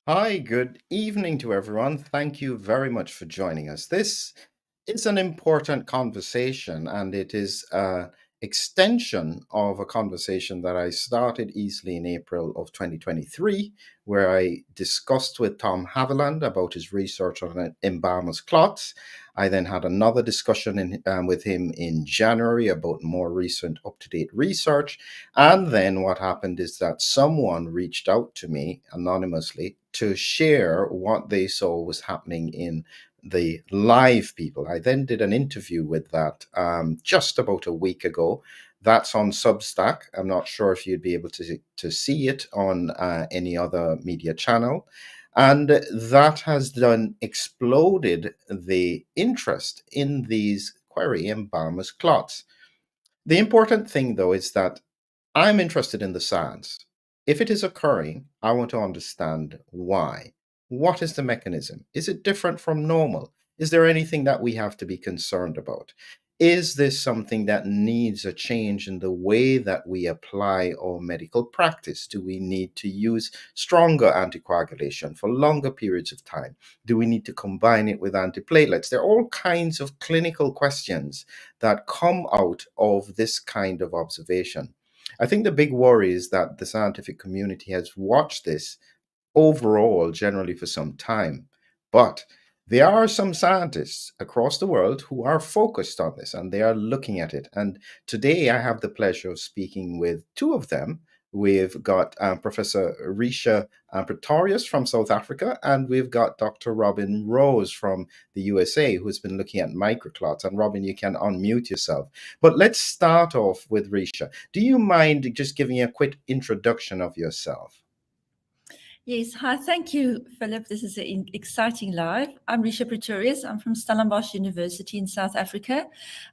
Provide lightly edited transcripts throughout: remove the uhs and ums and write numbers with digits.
Hi, good evening to everyone. Thank you very much for joining us. This is an important conversation, and it is an extension of a conversation that I started easily in April of 2023, where I discussed with Tom Haviland about his research on Embalmers Clots. I then had another discussion with him in January about more recent up to date research. And then what happened is that someone reached out to me anonymously to share what they saw was happening in the live people. I then did an interview with that just about a week ago. That's on Substack. I'm not sure if you'd be able to see it on any other media channel. And that has done exploded the interest in these query embalmers clots. The important thing, though, is that I'm interested in the science. If it is occurring, I want to understand why. What is the mechanism? Is it different from normal? Is there anything that we have to be concerned about? Is this something that needs a change in the way that we apply our medical practice? Do we need to use stronger anticoagulation for longer periods of time? Do we need to combine it with antiplatelets? There are all kinds of clinical questions that come out of this kind of observation. I think the big worry is that the scientific community has watched this overall generally for some time. But there are some scientists across the world who are focused on this and they are looking at it. And today I have the pleasure of speaking with two of them. We've got Professor Resia Pretorius from South Africa, and we've got Dr. Robin Rose from the USA, who's been looking at microclots. And Robin, you can unmute yourself. But let's start off with Resia. Do you mind just giving a quick introduction of yourself? Yes, hi, thank you, Philip. This is an exciting live. I'm Resia Pretorius. I'm from Stellenbosch University in South Africa.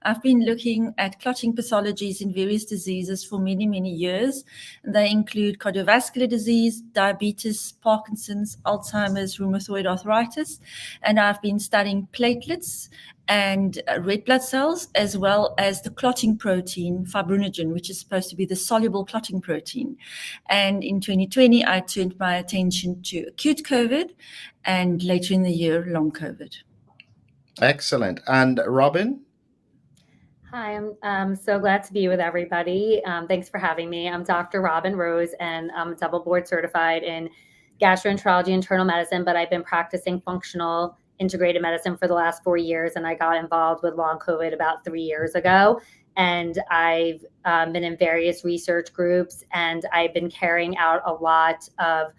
I've been looking at clotting pathologies in various diseases for many, many years. They include cardiovascular disease, diabetes, Parkinson's, Alzheimer's, rheumatoid arthritis, and I've been studying platelets and red blood cells, as well as the clotting protein fibrinogen, which is supposed to be the soluble clotting protein. And in 2020, I turned my attention to acute COVID and later in the year, long COVID. Excellent. And Robin? Hi, I'm so glad to be with everybody. Thanks for having me. I'm Dr. Robin Rose, and I'm double board certified in gastroenterology, internal medicine, but I've been practicing functional integrated medicine for the last 4 years, and I got involved with long COVID about 3 years ago. And I've been in various research groups, and I've been carrying out a lot of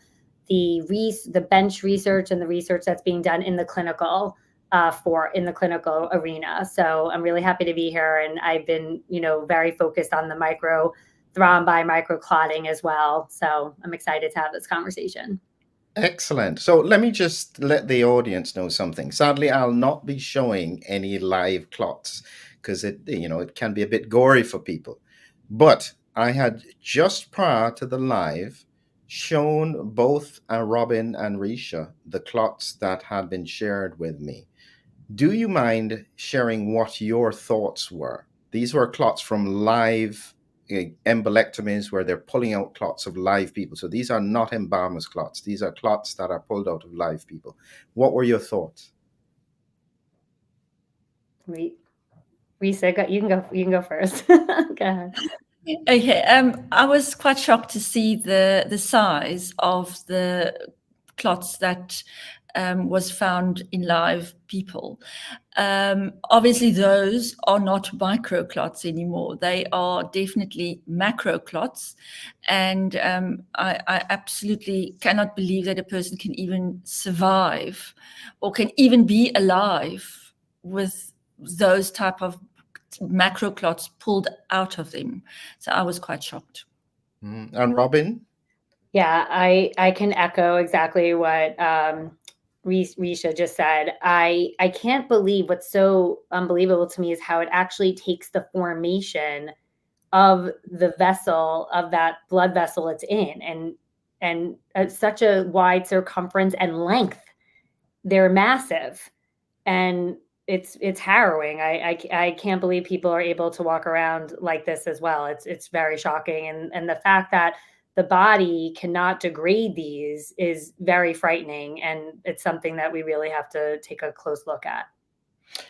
the bench research and the research that's being done in the clinical clinical arena. So I'm really happy to be here, and I've been, very focused on the microthrombi, microclotting as well. So I'm excited to have this conversation. Excellent. So let me just let the audience know something. Sadly, I'll not be showing any live clots because it can be a bit gory for people. But I had just prior to the live shown both Robin and Risha the clots that had been shared with me. Do you mind sharing what your thoughts were? These were clots from live embolectomies where they're pulling out clots of live people. So these are not embalmers clots. These are clots that are pulled out of live people. What were your thoughts? Resia, you can go first. Go ahead. Okay, I was quite shocked to see the size of the clots that was found in live people. Obviously, those are not microclots anymore. They are definitely macroclots. And I absolutely cannot believe that a person can even survive or can even be alive with those type of macroclots pulled out of them. So I was quite shocked. And Robin? Yeah, I can echo exactly what Resia just said. I can't believe what's so unbelievable to me is how it actually takes the formation of the vessel, of that blood vessel it's in, and such a wide circumference and length. They're massive, and it's harrowing. I can't believe people are able to walk around like this as well. It's very shocking, and the fact that the body cannot degrade these is very frightening. And it's something that we really have to take a close look at.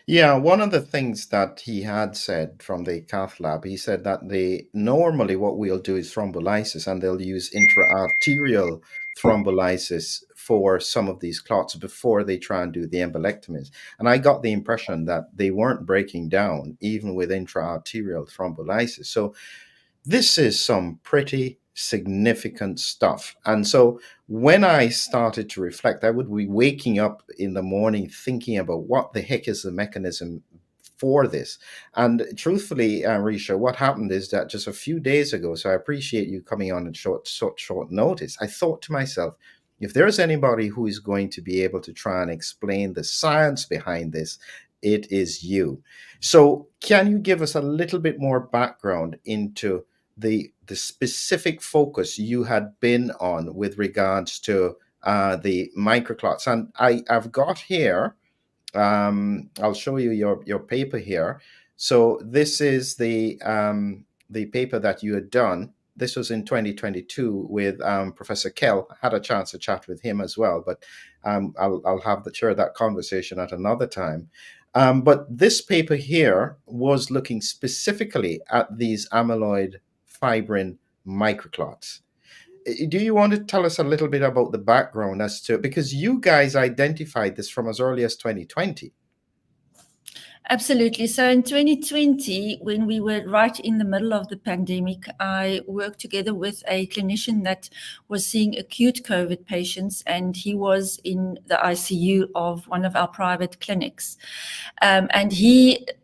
Yeah, one of the things that he had said from the cath lab, he said that they normally what we'll do is thrombolysis, and they'll use intra-arterial thrombolysis for some of these clots before they try and do the embolectomies. And I got the impression that they weren't breaking down even with intra-arterial thrombolysis. So this is some pretty significant stuff. And so when I started to reflect, I would be waking up in the morning thinking about what the heck is the mechanism for this. And truthfully, Risha, what happened is that just a few days ago, so I appreciate you coming on at short notice, I thought to myself, if there's anybody who is going to be able to try and explain the science behind this, it is you. So can you give us a little bit more background into the specific focus you had been on with regards to the microclots? And I've got here, I'll show you your paper here. So this is the paper that you had done. This was in 2022 with Professor Kell. I had a chance to chat with him as well, but I'll have to share that conversation at another time. But this paper here was looking specifically at these amyloid fibrin microclots. Do you want to tell us a little bit about the background as to, because you guys identified this from as early as 2020? Absolutely. So in 2020, when we were right in the middle of the pandemic, I worked together with a clinician that was seeing acute COVID patients, and he was in the ICU of one of our private clinics. And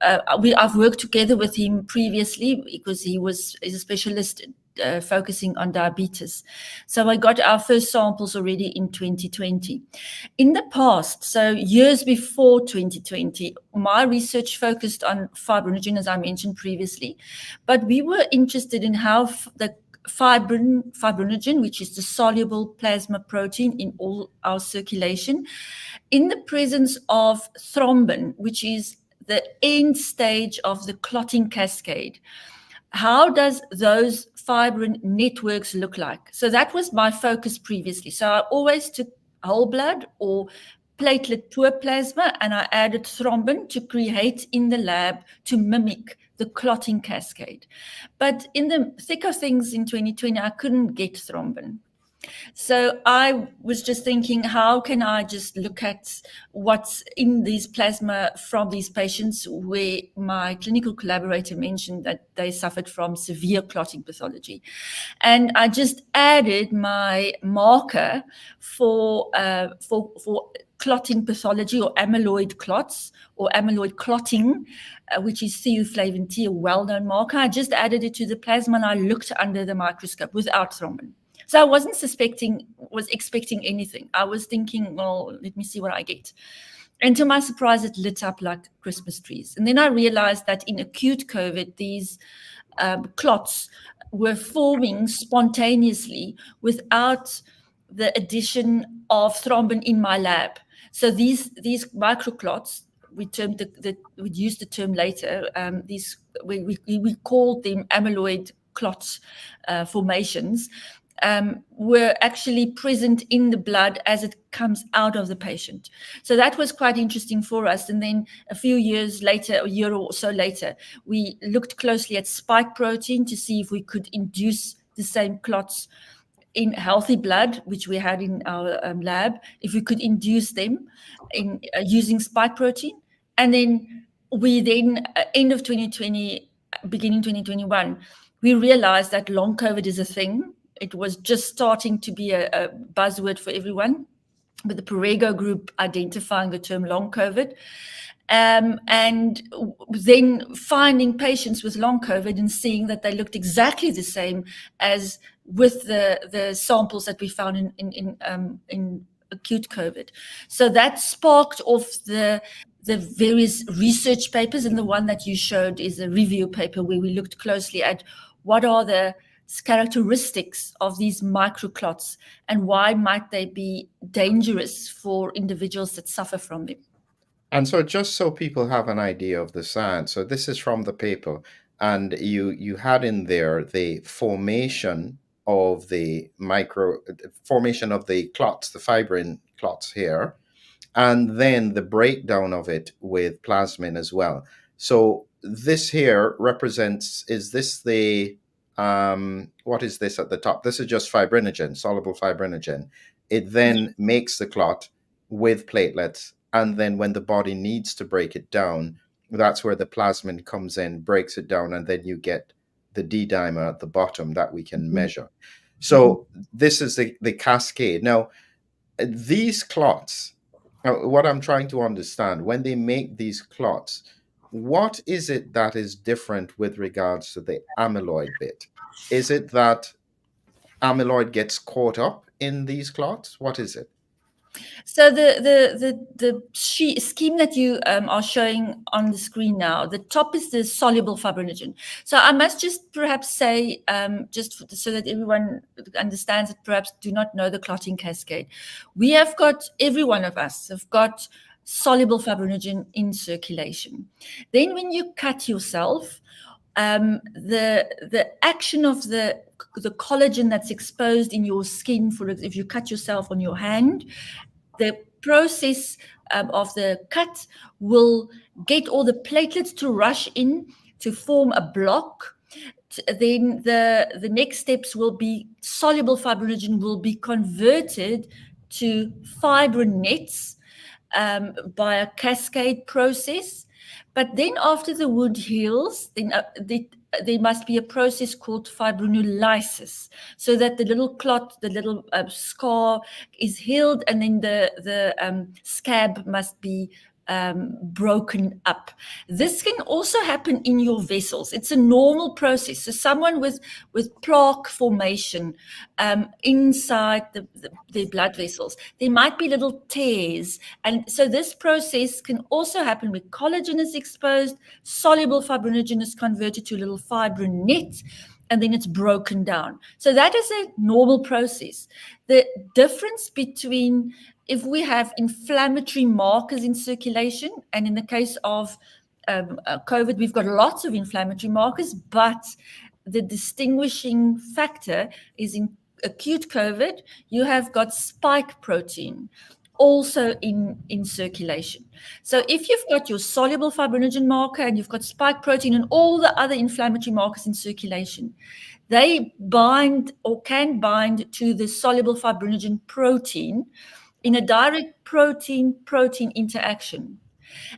I've worked together with him previously because he's a specialist focusing on diabetes. So I got our first samples already in 2020. In the past, so years before 2020, my research focused on fibrinogen, as I mentioned previously, but we were interested in how the fibrinogen, which is the soluble plasma protein in all our circulation, in the presence of thrombin, which is the end stage of the clotting cascade, how does those fibrin networks look like? So that was my focus previously. So I always took whole blood or platelet poor plasma, and I added thrombin to create in the lab to mimic the clotting cascade. But in the thick of things in 2020, I couldn't get thrombin. So I was just thinking, how can I just look at what's in these plasma from these patients, where my clinical collaborator mentioned that they suffered from severe clotting pathology. And I just added my marker for clotting pathology, or amyloid clots, or amyloid clotting, which is theophlavin T, a well-known marker. I just added it to the plasma, and I looked under the microscope without thrombin. So I wasn't expecting anything. I was thinking, well, let me see what I get. And to my surprise, it lit up like Christmas trees. And then I realized that in acute COVID, these clots were forming spontaneously without the addition of thrombin in my lab. So these microclots, we used the term later. We called them amyloid clot formations. Were actually present in the blood as it comes out of the patient. So that was quite interesting for us. And then a few years later, a year or so later, we looked closely at spike protein to see if we could induce the same clots in healthy blood, which we had in our lab, if we could induce them in using spike protein. And then end of 2020, beginning 2021, we realized that long COVID is a thing. It was just starting to be a buzzword for everyone, with the Perego group identifying the term long COVID. And then finding patients with long COVID and seeing that they looked exactly the same as with the samples that we found in acute COVID. So that sparked off the various research papers, and the one that you showed is a review paper where we looked closely at what are the characteristics of these microclots and why might they be dangerous for individuals that suffer from them. And so just so people have an idea of the science, so this is from the paper, and you had in there the formation of the formation of the clots, the fibrin clots here, and then the breakdown of it with plasmin as well. So this here represents, is this the, what is this at the top? This is just fibrinogen, soluble fibrinogen. It then makes the clot with platelets, and then when the body needs to break it down, that's where the plasmin comes in, breaks it down, and then you get the D-dimer at the bottom that we can measure. So this is the cascade. Now, these clots, what I'm trying to understand, when they make these clots, what is it that is different with regards to the amyloid bit? Is it that amyloid gets caught up in these clots? What is it? So the scheme that you are showing on the screen now, the top is the soluble fibrinogen. So I must just perhaps say, so that everyone understands it, perhaps do not know the clotting cascade. We have got, every one of us have got soluble fibrinogen in circulation. Then when you cut yourself, the action of the collagen that's exposed in your skin, for if you cut yourself on your hand, the process of the cut will get all the platelets to rush in to form a block. Then the next steps will be soluble fibrinogen will be converted to fibrin nets by a cascade process. But then after the wound heals, then there must be a process called fibrinolysis, so that the little clot, the little scar is healed, and then the scab must be broken up. This can also happen in your vessels. It's a normal process. So someone with plaque formation inside their blood vessels, there might be little tears. And so this process can also happen when collagen is exposed, soluble fibrinogen is converted to a little fibrin net, and then it's broken down. So that is a normal process. The difference between if we have inflammatory markers in circulation, and in the case of COVID, we've got lots of inflammatory markers, but the distinguishing factor is in acute COVID, you have got spike protein also in circulation. So if you've got your soluble fibrinogen marker and you've got spike protein and all the other inflammatory markers in circulation, they bind or can bind to the soluble fibrinogen protein in a direct protein-protein interaction.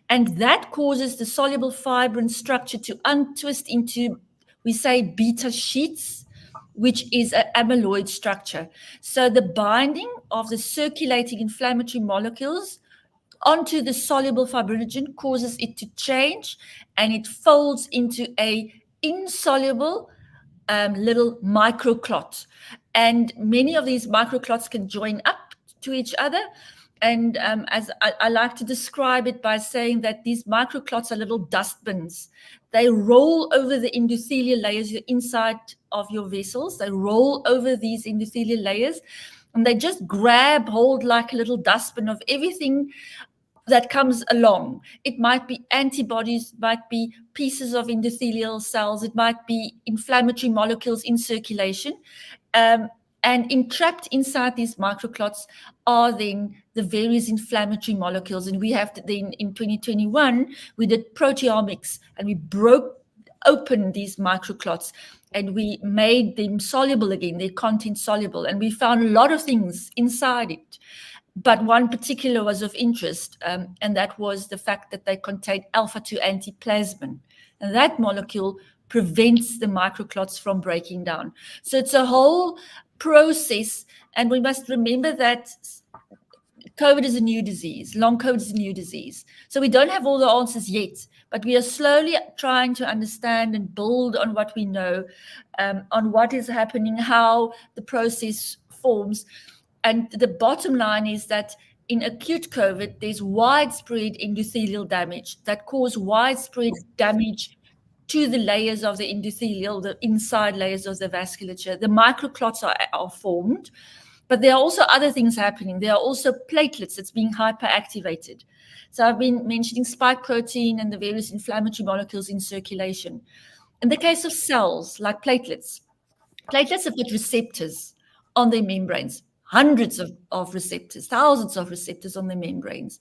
And that causes the soluble fibrin structure to untwist into, we say, beta sheets, which is an amyloid structure. So the binding of the circulating inflammatory molecules onto the soluble fibrinogen causes it to change, and it folds into a insoluble little microclot. And many of these microclots can join up to each other. And as I like to describe it by saying that these microclots are little dustbins. They roll over the endothelial layers inside of your vessels. They roll over these endothelial layers, and they just hold like a little dustbin of everything that comes along. It might be antibodies, might be pieces of endothelial cells, it might be inflammatory molecules in circulation. And entrapped inside these microclots are then the various inflammatory molecules. And we have then in 2021, we did proteomics, and we broke open these microclots and we made them soluble again, their content soluble. And we found a lot of things inside it. But one particular was of interest, and that was the fact that they contain alpha-2 antiplasmin. And that molecule prevents the microclots from breaking down. So it's a whole process, and we must remember that COVID is a new disease. Long COVID is a new disease. So we don't have all the answers yet, but we are slowly trying to understand and build on what we know, on what is happening, how the process forms. And the bottom line is that in acute COVID, there's widespread endothelial damage that cause widespread damage to the layers of the endothelial, the inside layers of the vasculature. The microclots are formed, but there are also other things happening. There are also platelets that's being hyperactivated. So I've been mentioning spike protein and the various inflammatory molecules in circulation. In the case of cells like platelets, Platelets have got receptors on their membranes, hundreds of receptors, thousands of receptors on their membranes.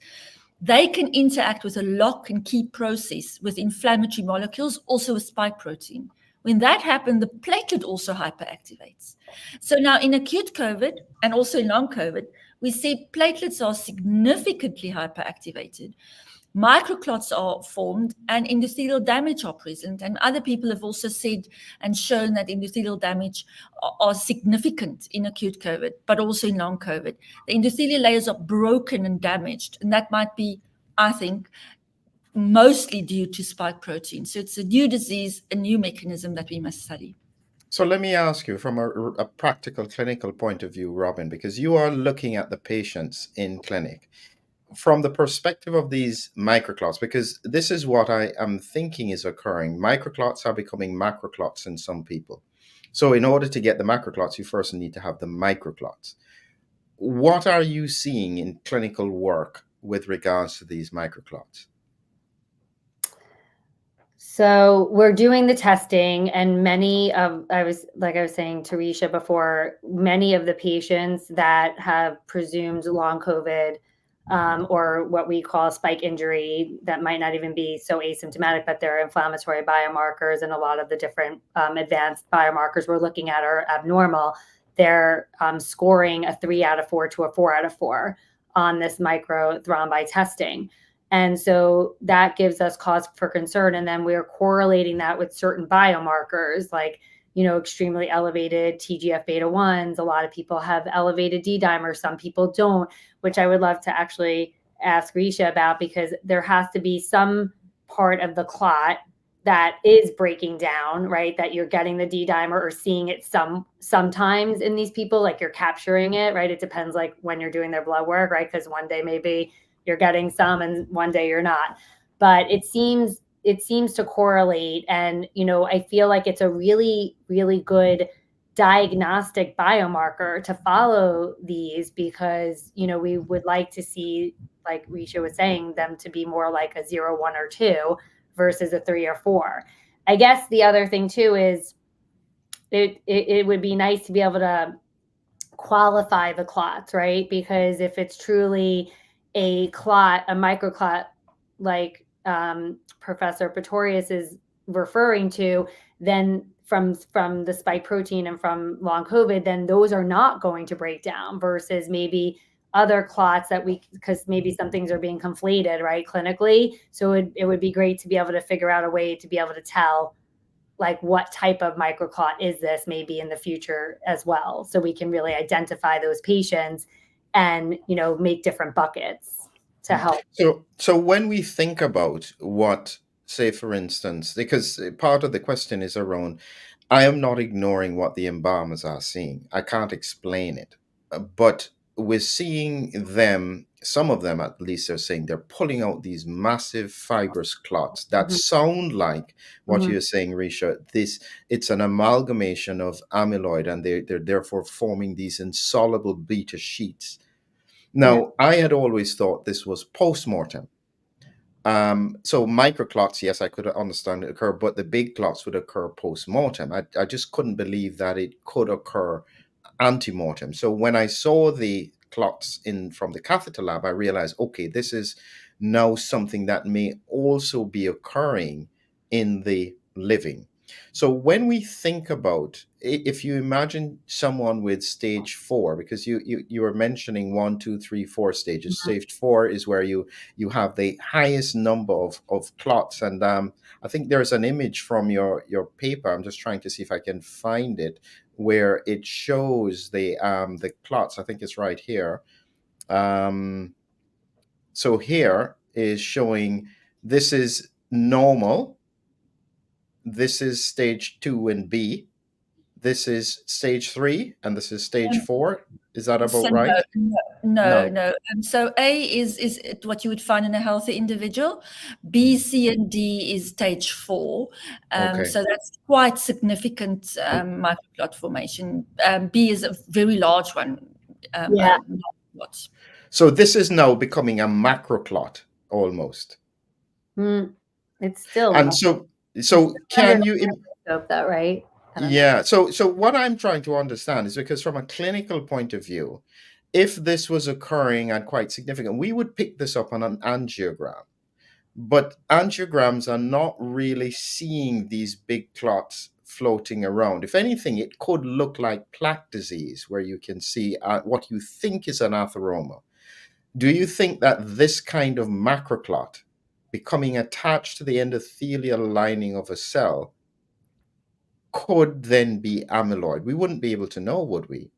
They can interact with a lock and key process with inflammatory molecules, also with spike protein. When that happens, the platelet also hyperactivates. So now in acute COVID and also in long COVID, we see platelets are significantly hyperactivated. Microclots are formed and endothelial damage are present. And other people have also said and shown that endothelial damage are significant in acute COVID, but also in long COVID. The endothelial layers are broken and damaged, and that might be, I think, mostly due to spike protein. So it's a new disease, a new mechanism that we must study. So let me ask you from a practical clinical point of view, Robin, because you are looking at the patients in clinic from the perspective of these microclots, because this is what I am thinking is occurring. Microclots are becoming macroclots in some people. So in order to get the macroclots, you first need to have the microclots. What are you seeing in clinical work with regards to these microclots? So we're doing the testing, and I was saying to Resia before, many of the patients that have presumed long COVID or what we call spike injury that might not even be so asymptomatic, but they're inflammatory biomarkers, and a lot of the different advanced biomarkers we're looking at are abnormal. They're scoring a 3 out of 4 to a 4 out of 4 on this microthrombi testing. And so that gives us cause for concern. And then we're correlating that with certain biomarkers, like, extremely elevated TGF beta 1s. A lot of people have elevated D-dimer. Some people don't, which I would love to actually ask Resia about, because there has to be some part of the clot that is breaking down, right? That you're getting the D-dimer or seeing it sometimes in these people, like you're capturing it, right? It depends like when you're doing their blood work, right? Because one day maybe you're getting some and one day you're not. But it seems to correlate. And, I feel like it's a really, really good diagnostic biomarker to follow these, because, we would like to see, like Resia was saying, them to be more like a 0, 1, or 2 versus a 3 or 4. I guess the other thing too is it would be nice to be able to qualify the clots, right? Because if it's truly a clot, a microclot, like Professor Pretorius is referring to, then from the spike protein and from long COVID, then those are not going to break down, versus maybe other clots because maybe some things are being conflated, right, clinically. So it would be great to be able to figure out a way to be able to tell, like, what type of microclot is this maybe in the future as well, so we can really identify those patients and, make different buckets to help. So when we think about what, say, for instance, because part of the question is around, I am not ignoring what the embalmers are seeing. I can't explain it, but we're seeing them, some of them at least are saying they're pulling out these massive fibrous clots that sound like what you're saying, Resia. It's an amalgamation of amyloid, and they're therefore forming these insoluble beta sheets. Now, I had always thought this was post-mortem. So microclots, yes, I could understand it occur, but the big clots would occur post-mortem. I just couldn't believe that it could occur ante-mortem. So when I saw the clots from the catheter lab, I realized, okay, this is now something that may also be occurring in the living. So when we think about, if you imagine someone with stage 4, because you were mentioning 1, 2, 3, 4 stages. Stage 4 is where you have the highest number of clots. And I think there's an image from your paper. I'm just trying to see if I can find it, where it shows the clots. I think it's right here. So here is showing, this is normal. This is stage 2 and B. This is stage 3, and this is stage 4. Is that about right? No. So A is what you would find in a healthy individual. B, C, and D is stage 4. Okay. So that's quite significant microclot formation. B is a very large one. So this is now becoming a macroclot almost. It's still. And so can you? That, right? Yeah. So what I'm trying to understand is, because from a clinical point of view, if this was occurring and quite significant, we would pick this up on an angiogram. But angiograms are not really seeing these big clots floating around. If anything, it could look like plaque disease, where you can see what you think is an atheroma. Do you think that this kind of macroclot becoming attached to the endothelial lining of a cell could then be amyloid? We wouldn't be able to know, would we?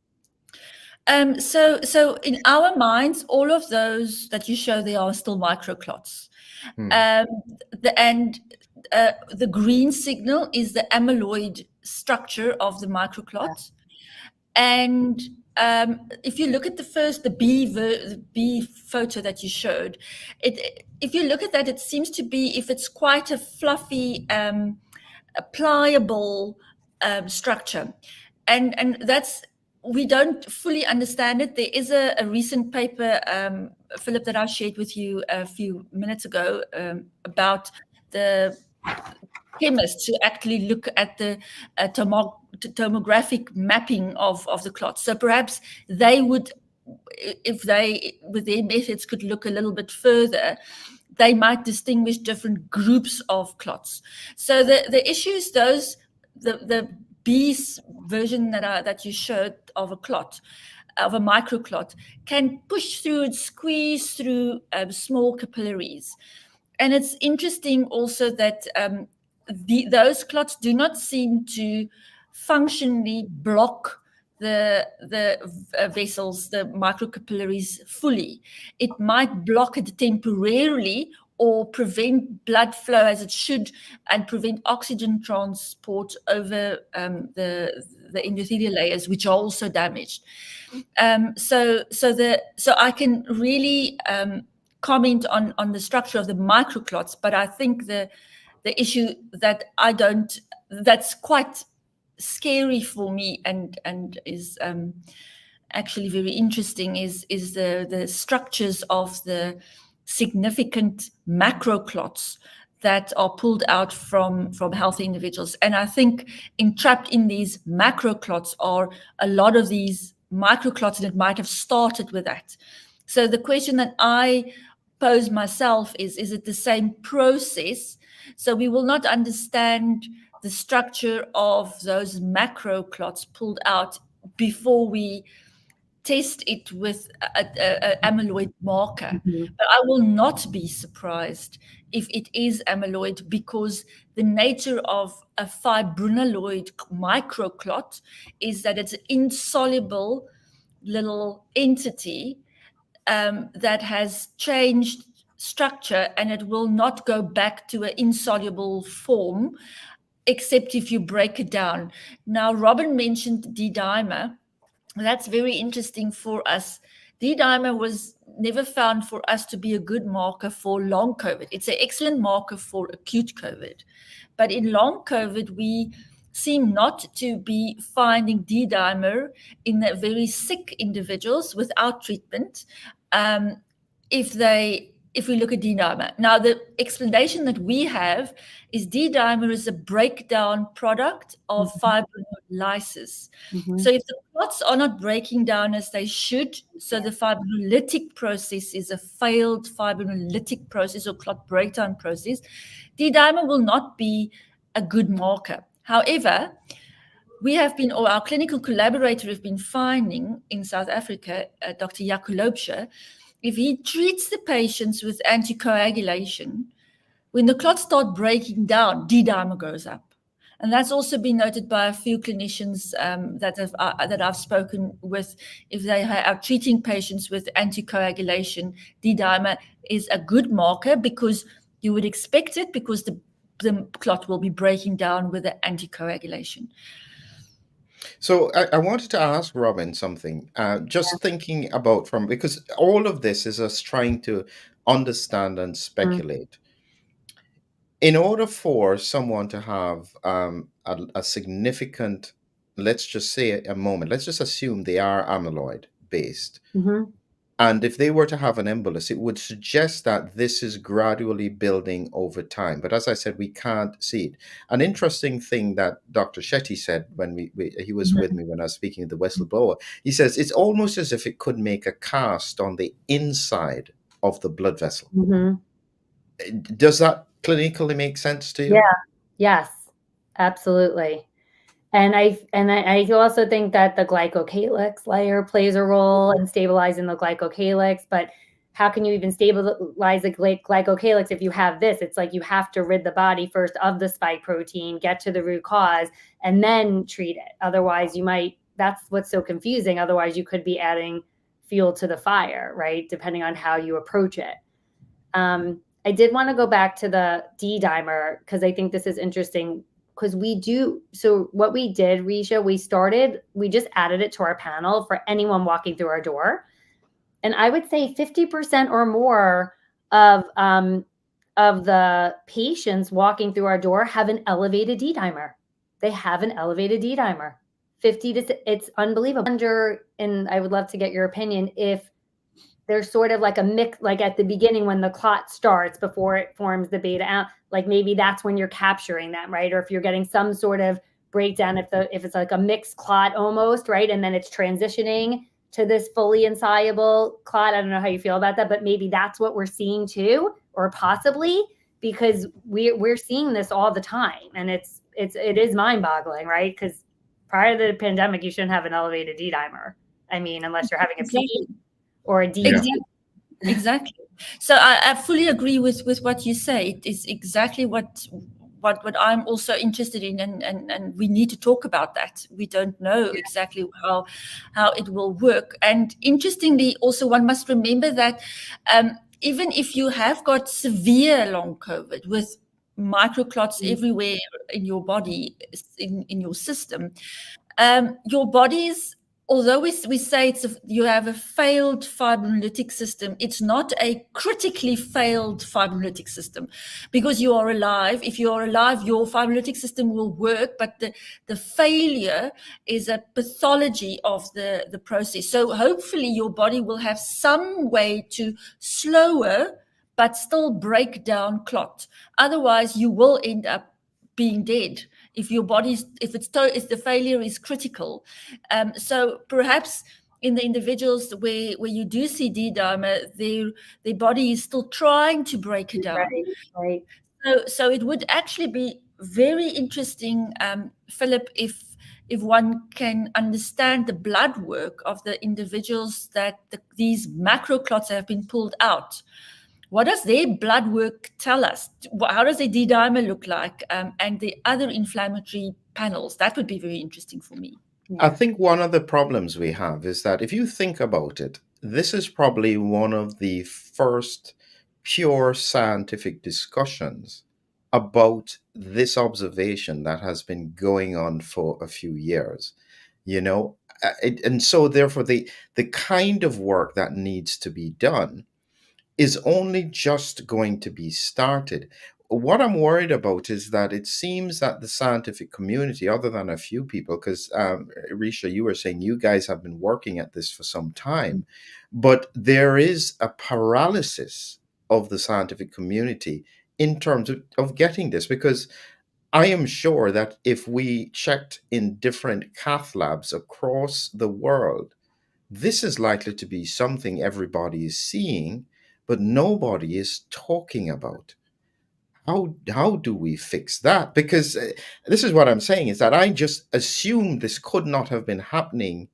So in our minds, all of those that you show there are still microclots. Hmm. The green signal is the amyloid structure of the microclot. And if you look at the B photo that you showed, if you look at that, it seems to be, if it's quite a fluffy, a pliable structure. And that's, we don't fully understand it. There is a recent paper, Philip, that I shared with you a few minutes ago, about the chemists who actually look at the tomographic mapping of the clots. So perhaps they would, if they, with their methods, could look a little bit further, they might distinguish different groups of clots. So the issues, those, the B version that you showed of a clot, of a microclot, can push through and squeeze through small capillaries. And it's interesting also that those clots do not seem to functionally block the vessels, the microcapillaries, fully. It might block it temporarily or prevent blood flow as it should, and prevent oxygen transport over the endothelial layers, which are also damaged. So I can really comment on the structure of the microclots, but I think the issue that that's quite scary for me and is actually very interesting is the structures of the significant macroclots that are pulled out from healthy individuals. And I think entrapped in these macroclots are a lot of these microclots, and it might have started with that. So the question that I pose myself is it the same process? So we will not understand the structure of those macroclots pulled out before we test it with an amyloid marker. But I will not be surprised if it is amyloid, because the nature of a fibrinoid microclot is that it's an insoluble little entity that has changed structure, and it will not go back to an insoluble form except if you break it down. Now, Robin mentioned D-dimer. That's very interesting for us. D-dimer was never found for us to be a good marker for long COVID. It's an excellent marker for acute COVID. But in long COVID, we seem not to be finding D-dimer in the very sick individuals without treatment. If we look at D-dimer. Now, the explanation that we have is D-dimer is a breakdown product of fibrinolysis. So if the clots are not breaking down as they should, so the fibrinolytic process is a failed fibrinolytic process or clot breakdown process, D-dimer will not be a good marker. However, we have been, or our clinical collaborator have been finding in South Africa, Dr. Jacobus Laubscher, if he treats the patients with anticoagulation, when the clots start breaking down, D-dimer goes up. And that's also been noted by a few clinicians that I've spoken with. If they are treating patients with anticoagulation, D-dimer is a good marker, because you would expect it, because the clot will be breaking down with the anticoagulation. So I wanted to ask Robin something, just thinking about because all of this is us trying to understand and speculate. In order for someone to have a significant, let's just say a moment, let's just assume they are amyloid based. And if they were to have an embolus, it would suggest that this is gradually building over time. But as I said, we can't see it. An interesting thing that Dr. Shetty said when he was with me when I was speaking to the whistleblower, he says it's almost as if it could make a cast on the inside of the blood vessel. Does that clinically make sense to you? Yeah. Yes, absolutely. And I also think that the glycocalyx layer plays a role in stabilizing the glycocalyx. But how can you even stabilize the glycocalyx if you have this? It's like you have to rid the body first of the spike protein, get to the root cause, and then treat it. Otherwise, that's what's so confusing. Otherwise, you could be adding fuel to the fire, right? Depending on how you approach it. I did want to go back to the D-dimer because I think this is interesting. Because so what we did, Resia, we just added it to our panel for anyone walking through our door. And I would say 50% or more of the patients walking through our door have an elevated D-dimer. They have an elevated D-dimer. It's unbelievable. And I would love to get your opinion if there's sort of like a mix, like at the beginning when the clot starts before it forms the beta out, like maybe that's when you're capturing them, right? Or if you're getting some sort of breakdown, if it's like a mixed clot almost, right? And then it's transitioning to this fully insoluble clot. I don't know how you feel about that, but maybe that's what we're seeing too, or possibly because we're seeing this all the time. And it is mind-boggling, right? Because prior to the pandemic, you shouldn't have an elevated D-dimer. I mean, unless you're having a P or a D. Exactly. So I fully agree with what you say. It is exactly what I'm also interested in, and we need to talk about that. We don't know exactly how it will work. And interestingly, also one must remember that even if you have got severe long COVID with microclots everywhere in your body, in your system, your body's, although we say you have a failed fibrinolytic system, it's not a critically failed fibrinolytic system because you are alive. If you are alive, your fibrinolytic system will work, but the failure is a pathology of the process. So hopefully your body will have some way to slower but still break down clot. Otherwise, you will end up being dead if your body's if the failure is critical. So perhaps in the individuals where you do see D-dimer, their body is still trying to break it down. Right. So it would actually be very interesting, Philip, if one can understand the blood work of the individuals that these macroclots have been pulled out. What does their blood work tell us? How does their D-dimer look like? And the other inflammatory panels? That would be very interesting for me. I think one of the problems we have is that if you think about it, this is probably one of the first pure scientific discussions about this observation that has been going on for a few years, and so therefore the kind of work that needs to be done is only just going to be started. What I'm worried about is that it seems that the scientific community, other than a few people, because Resia, you were saying you guys have been working at this for some time, but there is a paralysis of the scientific community in terms of getting this, because I am sure that if we checked in different cath labs across the world, this is likely to be something everybody is seeing, but nobody is talking about. How do we fix that? Because this is what I'm saying, is that I just assumed this could not have been happening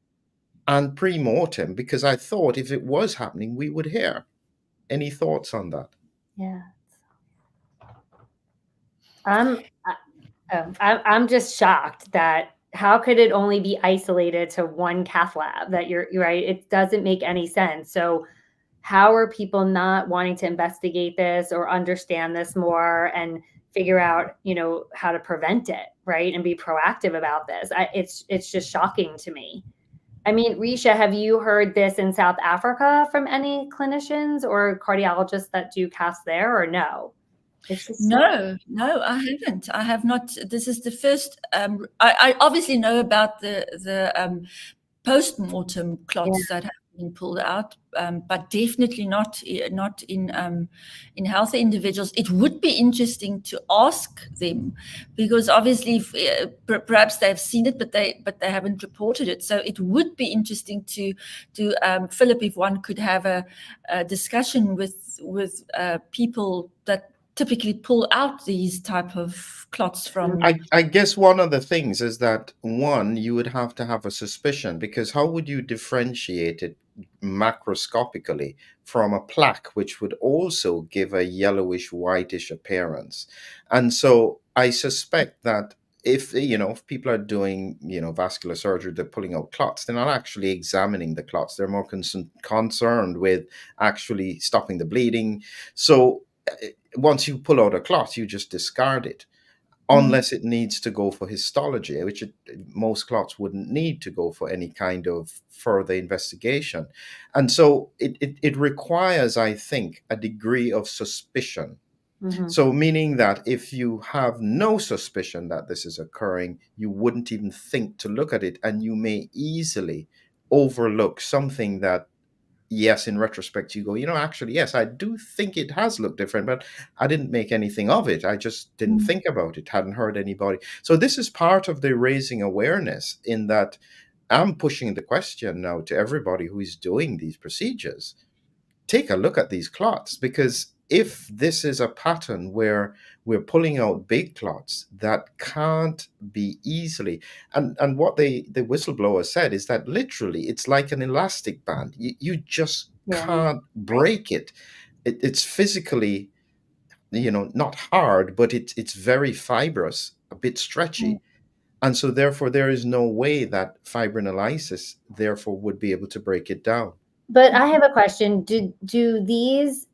and pre-mortem, because I thought if it was happening, we would hear. Any thoughts on that? Yeah. I'm just shocked that how could it only be isolated to one cath lab? That you're right. It doesn't make any sense. So how are people not wanting to investigate this or understand this more and figure out, how to prevent it, right? And be proactive about this. It's just shocking to me. I mean, Resia, have you heard this in South Africa from any clinicians or cardiologists that do casts there, or no? No, I haven't. I have not. This is the first. I obviously know about the post-mortem clots that have being pulled out, but definitely not in healthy individuals. It would be interesting to ask them, because obviously perhaps they've seen it, but they haven't reported it. So it would be interesting to Philip, if one could have a discussion with people that typically pull out these type of clots from. I guess one of the things is that, one, you would have to have a suspicion, because how would you differentiate it macroscopically from a plaque, which would also give a yellowish whitish appearance? And so I suspect that if people are doing vascular surgery, they're pulling out clots, they're not actually examining the clots. They're more concerned with actually stopping the bleeding. So once you pull out a clot, you just discard it, unless it needs to go for histology, which most clots wouldn't need to go for any kind of further investigation. And so it requires, I think, a degree of suspicion. So meaning that if you have no suspicion that this is occurring, you wouldn't even think to look at it, and you may easily overlook something that, yes, in retrospect, you go, actually, yes, I do think it has looked different, but I didn't make anything of it. I just didn't think about it, hadn't heard anybody. So this is part of the raising awareness, in that I'm pushing the question now to everybody who is doing these procedures. Take a look at these clots, because if this is a pattern where we're pulling out big clots that can't be easily, and what the whistleblower said is that literally it's like an elastic band. You just can't break it. It's physically, not hard, but it's very fibrous, a bit stretchy. And so therefore there is no way that fibrinolysis therefore would be able to break it down. But I have a question. Do these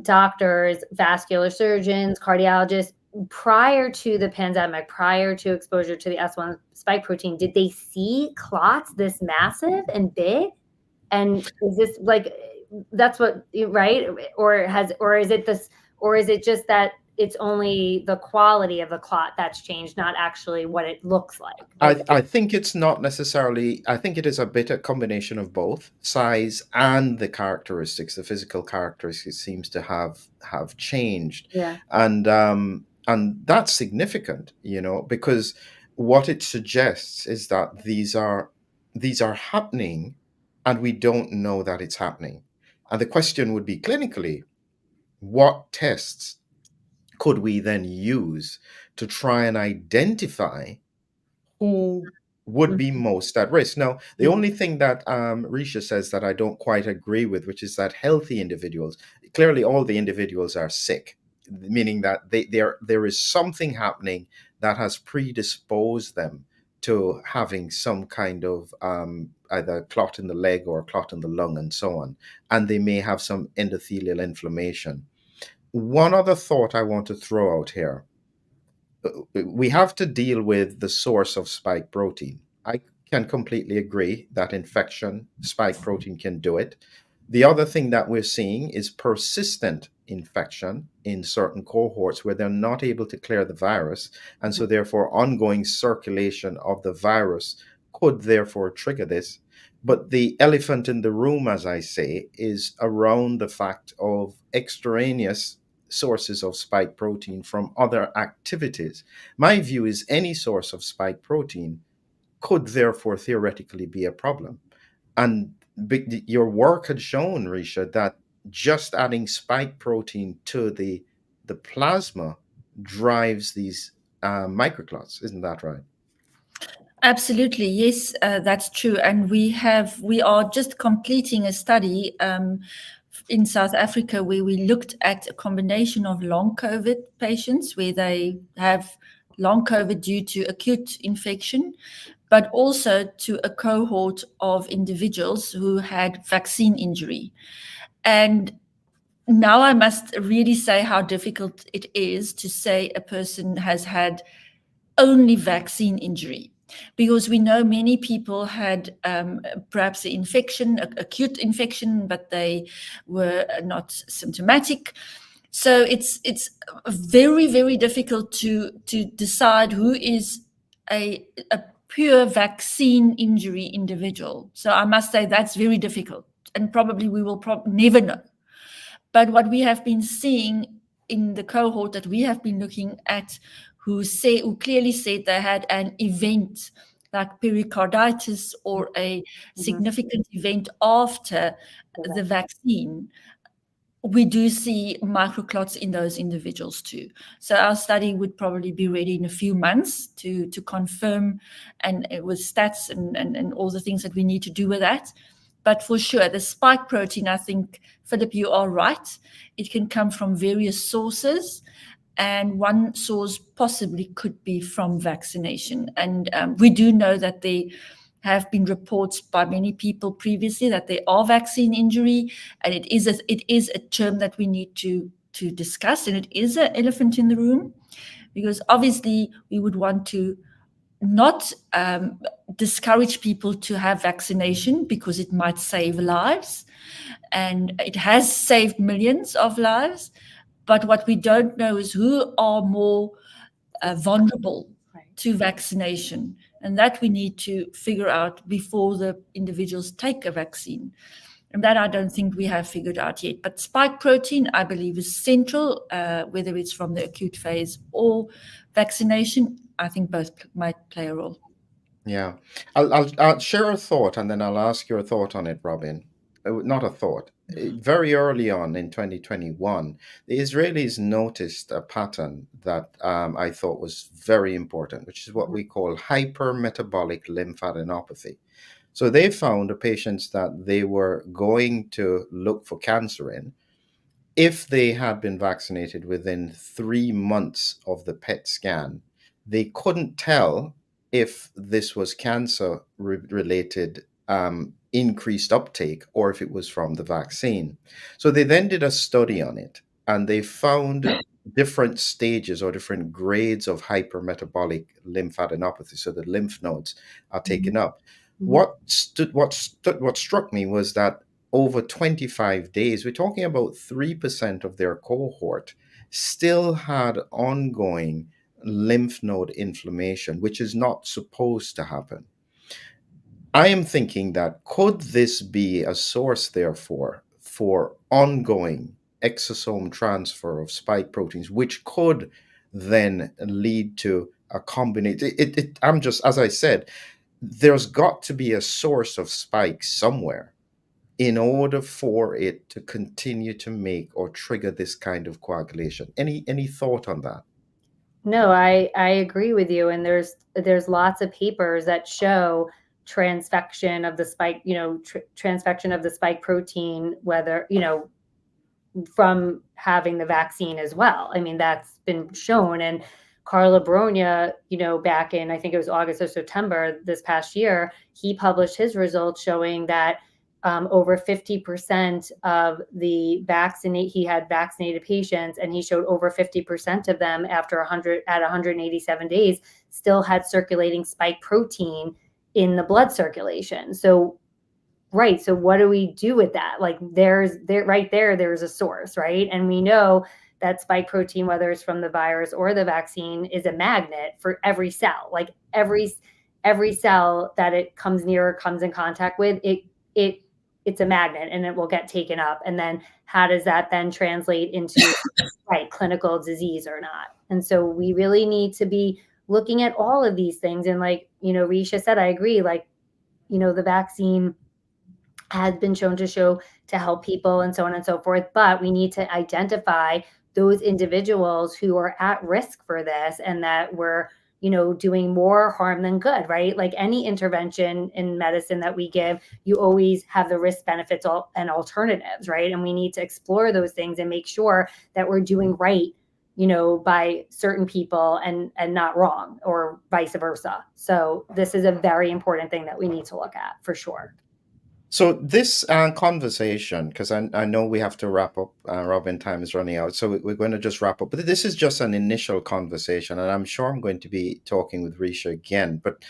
doctors, vascular surgeons, cardiologists, prior to the pandemic, prior to exposure to the S1 spike protein, did they see clots this massive and big? And is this that's what, right? Or is it just that it's only the quality of the clot that's changed, not actually what it looks like? I think it's not necessarily, I think it is a combination of both size and the characteristics, the physical characteristics seems to have changed. Yeah. And that's significant, because what it suggests is that these are happening, and we don't know that it's happening. And the question would be, clinically, what tests could we then use to try and identify who would be most at risk? Now, the only thing that Resia says that I don't quite agree with, which is that healthy individuals, clearly all the individuals are sick, meaning that there is something happening that has predisposed them to having some kind of either clot in the leg or clot in the lung and so on. And they may have some endothelial inflammation. One other thought I want to throw out here. We have to deal with the source of spike protein. I can completely agree that infection, spike protein can do it. The other thing that we're seeing is persistent infection in certain cohorts where they're not able to clear the virus. And so therefore ongoing circulation of the virus could therefore trigger this. But the elephant in the room, as I say, is around the fact of extraneous sources of spike protein from other activities. My view is any source of spike protein could therefore theoretically be a problem. And your work had shown, Resia, that just adding spike protein to the plasma drives these microclots. Isn't that right? Absolutely, yes, that's true. And we are just completing a study in South Africa where we looked at a combination of long COVID patients where they have long COVID due to acute infection, but also to a cohort of individuals who had vaccine injury. And now I must really say how difficult it is to say a person has had only vaccine injury, because we know many people had perhaps an infection, acute infection, but they were not symptomatic. So it's very, very difficult to decide who is a pure vaccine injury individual. So I must say that's very difficult, and probably we will never know. But what we have been seeing in the cohort that we have been looking at, who clearly said they had an event like pericarditis or a significant event after the vaccine, we do see microclots in those individuals too. So our study would probably be ready in a few months to confirm, and with stats and all the things that we need to do with that. But for sure, the spike protein, I think, Philip, you are right. It can come from various sources, and one source possibly could be from vaccination. And we do know that they have been reports by many people previously that they are vaccine injury, and it is a term that we need to discuss, and it is an elephant in the room, because obviously we would want to not discourage people to have vaccination because it might save lives, and it has saved millions of lives. But what we don't know is who are more vulnerable to vaccination, and that we need to figure out before the individuals take a vaccine. And that I don't think we have figured out yet. But spike protein, I believe, is central, whether it's from the acute phase or vaccination. I think both might play a role. Yeah. I'll share a thought and then I'll ask your thought on it, Robin. Not a thought. Very early on in 2021, the Israelis noticed a pattern that I thought was very important, which is what we call hypermetabolic lymphadenopathy. So they found the patients that they were going to look for cancer in, if they had been vaccinated within 3 months of the PET scan, they couldn't tell if this was cancer related increased uptake or if it was from the vaccine. So they then did a study on it, and they found different stages or different grades of hypermetabolic lymphadenopathy. So the lymph nodes are taken up. What struck me was that over 25 days, we're talking about 3% of their cohort still had ongoing lymph node inflammation, which is not supposed to happen. I am thinking that could this be a source, therefore, for ongoing exosome transfer of spike proteins, which could then lead to a combination? I'm just, as I said, there's got to be a source of spikes somewhere in order for it to continue to make or trigger this kind of coagulation. Any thought on that? No, I agree with you. And there's lots of papers that show transfection of the spike, transfection of the spike protein, whether, from having the vaccine as well. I mean, that's been shown. And Carla Bronya, back in, I think it was August or September this past year, he published his results showing that over 50% of he had vaccinated patients, and he showed over 50% of them at 187 days still had circulating spike protein in the blood circulation. So, right. So what do we do with that? Like there's a source, right? And we know that spike protein, whether it's from the virus or the vaccine, is a magnet for every cell. Like every cell that it comes in contact with, it's a magnet and it will get taken up. And then how does that then translate into clinical disease or not? And so we really need to be looking at all of these things. And like, Resia said, I agree, like, the vaccine has been shown to help people and so on and so forth, but we need to identify those individuals who are at risk for this and that we're doing more harm than good, right? Like any intervention in medicine that we give, you always have the risk benefits and alternatives, right? And we need to explore those things and make sure that we're doing right, by certain people and not wrong, or vice versa. So this is a very important thing that we need to look at for sure. So this conversation, because I know we have to wrap up, Robin, time is running out. So we're going to just wrap up. But this is just an initial conversation, and I'm sure I'm going to be talking with Resia again. But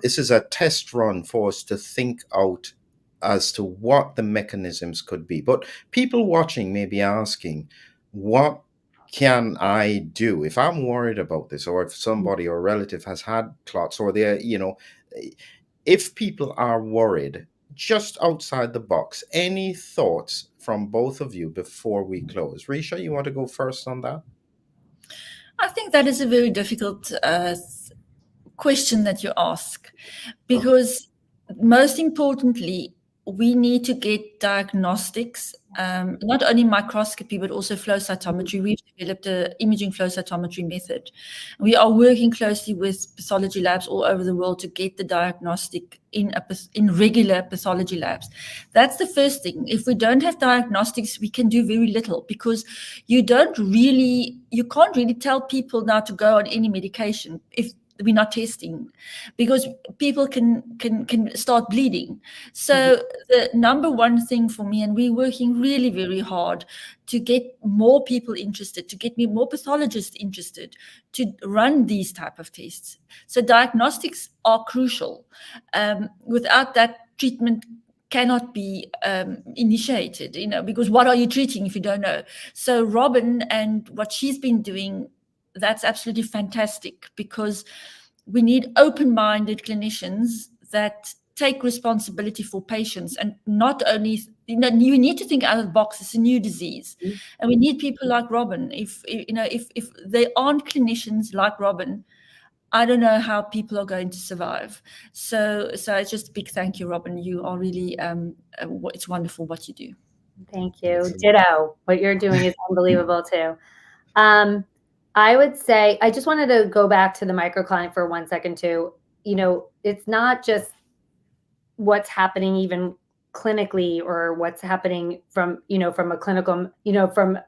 this is a test run for us to think out as to what the mechanisms could be. But people watching may be asking, what can I do if I'm worried about this, or if somebody or relative has had clots, or if people are worried, just outside the box, any thoughts from both of you before we close? Resia, you want to go first on that? I think that is a very difficult question that you ask, because most importantly, we need to get diagnostics, not only microscopy, but also flow cytometry. We've developed an imaging flow cytometry method. We are working closely with pathology labs all over the world to get the diagnostic in regular pathology labs. That's the first thing. If we don't have diagnostics, we can do very little, because you can't really tell people now to go on any medication if we're not testing, because people can start bleeding. So the number one thing for me, and we're working really very hard to get more people interested, to get more pathologists interested to run these type of tests. So diagnostics are crucial. Without that, treatment cannot be initiated, because what are you treating if you don't know? So Robin and what she's been doing, that's absolutely fantastic, because we need open-minded clinicians that take responsibility for patients, and not only, you need to think out of the box. It's a new disease, and we need people like Robin. If they aren't clinicians like Robin, I don't know how people are going to survive. So it's just a big thank you, Robin. You are really, it's wonderful what you do. Thank you. Ditto. What you're doing is unbelievable too. I would say, I just wanted to go back to the microclotting for 1 second too. It's not just what's happening even clinically, or what's happening from a clinical, from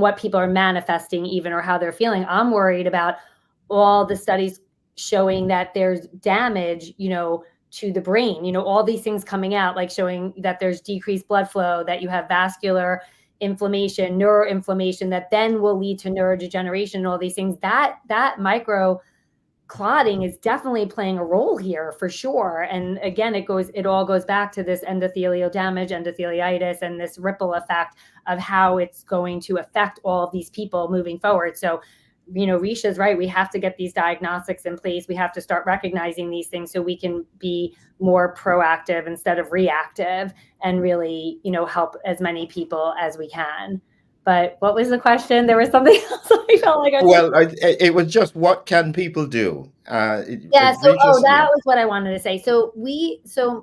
what people are manifesting even, or how they're feeling. I'm worried about all the studies showing that there's damage, to the brain, all these things coming out, like showing that there's decreased blood flow, that you have vascular inflammation, neuroinflammation, that then will lead to neurodegeneration and all these things. That microclotting is definitely playing a role here for sure. And again, it all goes back to this endothelial damage, endotheliitis, and this ripple effect of how it's going to affect all of these people moving forward. So Resia's right. We have to get these diagnostics in place. We have to start recognizing these things so we can be more proactive instead of reactive, and really, help as many people as we can. But what was the question? There was something else I felt like it was just, what can people do? That was what I wanted to say. So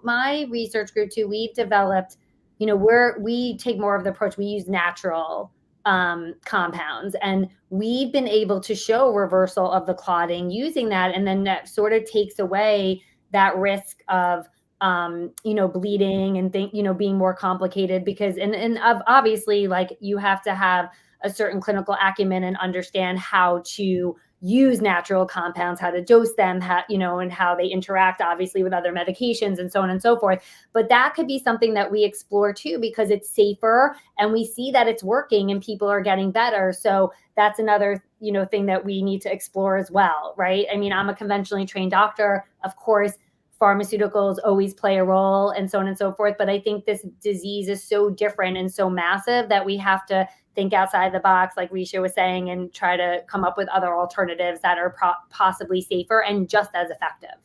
my research group too, we've developed, we take more of the approach. We use natural compounds, and we've been able to show reversal of the clotting using that, and then that sort of takes away that risk of bleeding and being more complicated, because and obviously, like, you have to have a certain clinical acumen and understand how to use natural compounds, how to dose them, and how they interact obviously with other medications and so on and so forth. But that could be something that we explore too, because it's safer and we see that it's working and people are getting better. So that's another, thing that we need to explore as well, right? I mean, I'm a conventionally trained doctor. Of course, pharmaceuticals always play a role and so on and so forth. But I think this disease is so different and so massive that we have to think outside the box, like Resia was saying, and try to come up with other alternatives that are possibly safer and just as effective.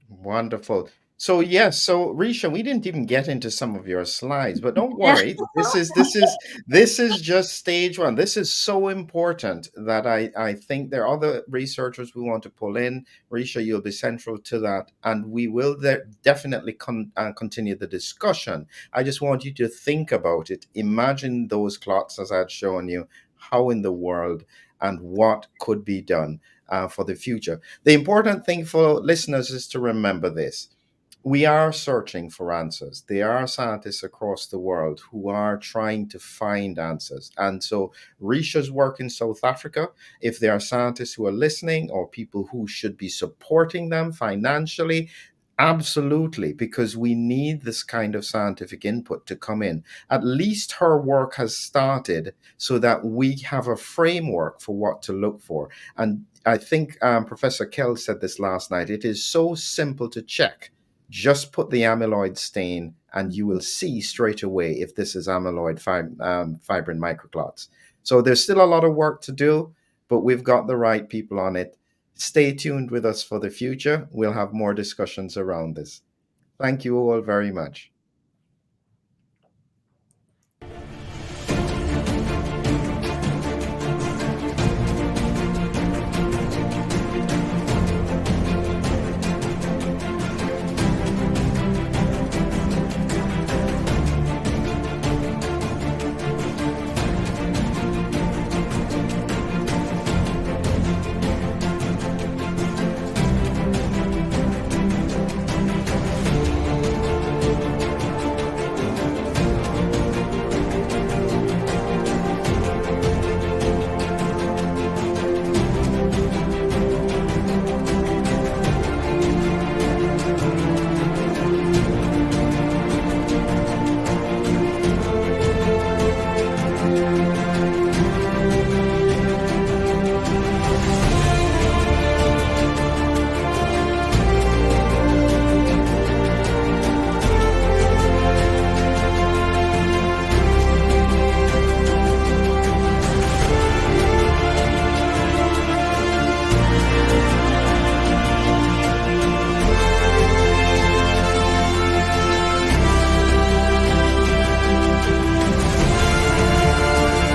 Wonderful. So yes, so Resia, we didn't even get into some of your slides, but don't worry. This is just stage one. This is so important that I think there are other researchers we want to pull in. Resia, you'll be central to that, and we will definitely continue the discussion. I just want you to think about it. Imagine those clots as I'd shown you, how in the world and what could be done for the future. The important thing for listeners is to remember this. We are searching for answers. There are scientists across the world who are trying to find answers. And so Resia's work in South Africa, if there are scientists who are listening or people who should be supporting them financially, absolutely, because we need this kind of scientific input to come in. At least her work has started so that we have a framework for what to look for. And I think Professor Kell said this last night. It is so simple to check. Just put the amyloid stain and you will see straight away if this is amyloid fibrin microclots. So there's still a lot of work to do, but we've got the right people on it. Stay tuned with us for the future. We'll have more discussions around this. Thank you all very much.